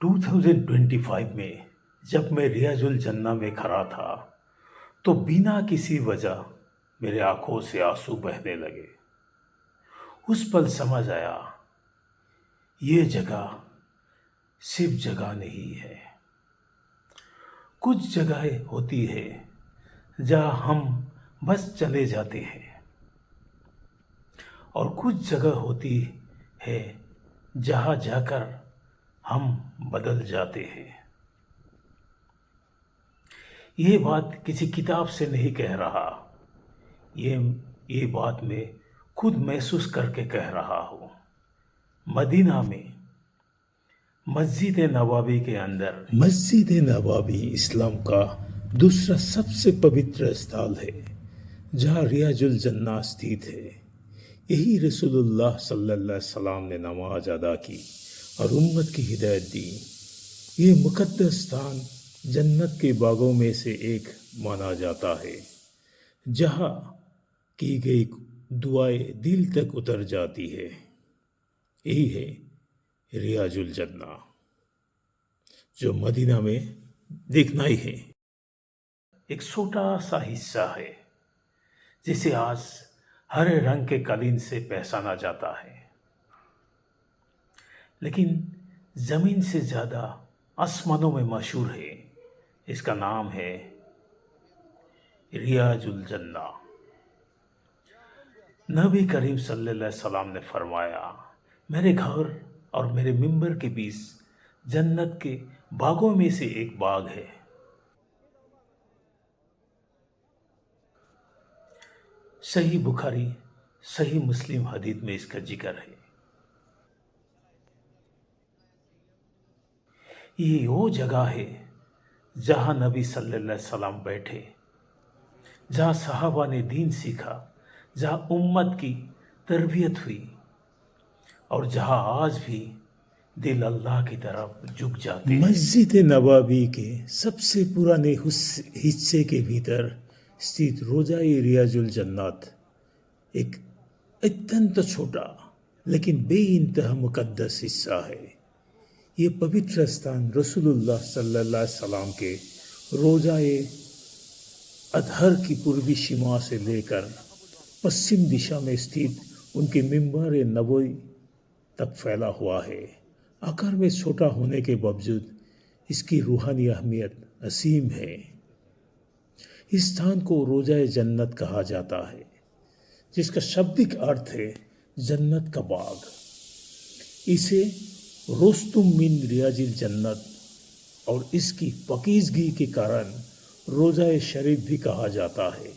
2025 میں جب میں ریاض الجنہ میں کھڑا تھا تو بنا کسی وجہ میرے آنکھوں سے آنسو بہنے لگے۔ اس پل سمجھ آیا یہ جگہ صرف جگہ نہیں ہے۔ کچھ جگہیں ہوتی ہے جہاں ہم بس چلے جاتے ہیں، اور کچھ جگہ ہوتی ہے جہاں جا کر ہم بدل جاتے ہیں۔ یہ بات کسی کتاب سے نہیں کہہ رہا، یہ بات میں خود محسوس کر کے کہہ رہا ہوں۔ مدینہ میں مسجد نبوی کے اندر، مسجد نبوی اسلام کا دوسرا سب سے پوتر استھال ہے جہاں ریاض الجنہ استھت ہے۔ یہی رسول اللہ صلی اللہ علیہ وسلم نے نماز ادا کی اور امت کی ہدایت دی۔ یہ مقدس استھان جنت کے باغوں میں سے ایک مانا جاتا ہے، جہاں کی گئی دعائیں دل تک اتر جاتی ہے۔ یہی ہے ریاض الجنہ، جو مدینہ میں دیکھنا ہی ہے۔ ایک چھوٹا سا حصہ ہے جسے آج ہرے رنگ کے قالین سے پہچانا جاتا ہے، لیکن زمین سے زیادہ آسمانوں میں مشہور ہے۔ اس کا نام ہے ریاض الجنہ۔ نبی کریم صلی اللہ علیہ وسلم نے فرمایا، میرے گھر اور میرے ممبر کے بیچ جنت کے باغوں میں سے ایک باغ ہے۔ صحیح بخاری، صحیح مسلم حدیث میں اس کا ذکر ہے۔ یہ وہ جگہ ہے جہاں نبی صلی اللہ علیہ وسلم بیٹھے، جہاں صحابہ نے دین سیکھا، جہاں امت کی تربیت ہوئی، اور جہاں آج بھی دل اللہ کی طرف جھک جاتے ہیں۔ مسجد نبوی کے سب سے پرانے حصے کے بھیتر استھت روضہ ریاض الجنت ایک اتنت چھوٹا لیکن بے انتہا مقدس حصہ ہے۔ یہ پوتر استھان رسول اللہ صلی اللہ علیہ وسلم کے روضہ اطہر کی پوروی سیما سے لے کر پشچم دشا میں استھت ان کے ممبر نبوی تک پھیلا ہوا ہے۔ آکار میں چھوٹا ہونے کے باوجود اس کی روحانی اہمیت عظیم ہے۔ اس استھان کو روضہ جنت کہا جاتا ہے، جس کا شبدک ارتھ ہے جنت کا باغ۔ اسے روستم من ریاض الجنت اور اس کی پاکیزگی کے کارن روضہ شریف بھی کہا جاتا ہے۔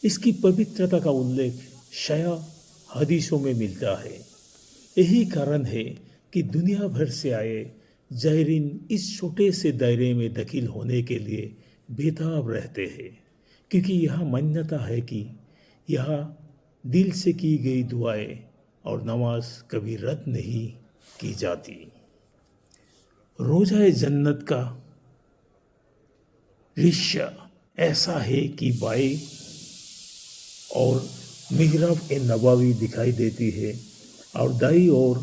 اس کی پوترتا کا الیکھ شیعہ حدیثوں میں ملتا ہے۔ یہی کارن ہے کہ دنیا بھر سے آئے زائرین اس چھوٹے سے دائرے میں داخل ہونے کے لیے بےتاب رہتے ہیں، کیونکہ یہاں مانیتا ہے کہ یہاں دل سے کی گئی دعائیں اور نماز کبھی رد نہیں کی جاتی۔ روضہ جنت کا رشیہ ایسا ہے کہ بائیں اور محراب نبوی دکھائی دیتی ہے اور دائیں اور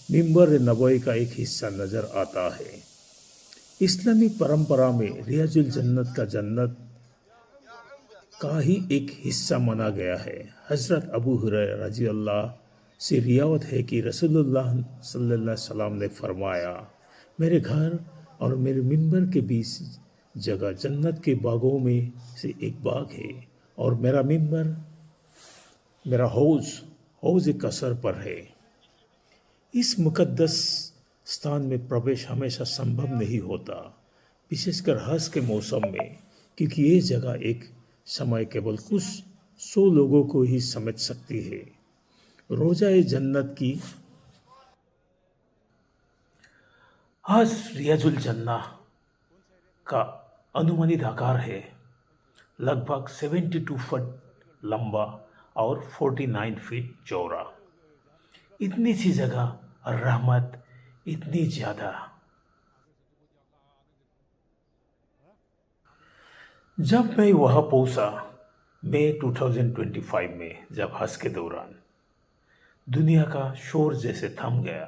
ممبر نبوی کا ایک حصہ نظر آتا ہے۔ اسلامی پرمپرا میں ریاض الجنت کا جنت کا ہی ایک حصہ مانا گیا ہے۔ حضرت ابو ہریرہ رضی اللہ سے روایت ہے کہ رسول اللہ صلی اللہ علیہ وسلم نے فرمایا، میرے گھر اور میرے ممبر کے بیچ جگہ جنت کے باغوں میں سے ایک باغ ہے، اور میرا ممبر، میرا حوض کوثر پر ہے۔ اس مقدس استھان میں پرویش ہمیشہ سمبھو نہیں ہوتا، خاص کر حج کے موسم میں، کیونکہ یہ جگہ ایک سمے کیول کچھ 100 لوگوں کو ہی سمجھ سکتی ہے۔ روضہ جنت کی آج ریاض الجنہ کا انمانت آکار ہے لگ بھگ 72 فٹ لمبا اور 49 فٹ چوڑا۔ اتنی سی جگہ اور رحمت اتنی زیادہ۔ جب میں وہاں پہنچا مئی 2025 میں، جب حج کے دوران، دنیا کا شور جیسے تھم گیا۔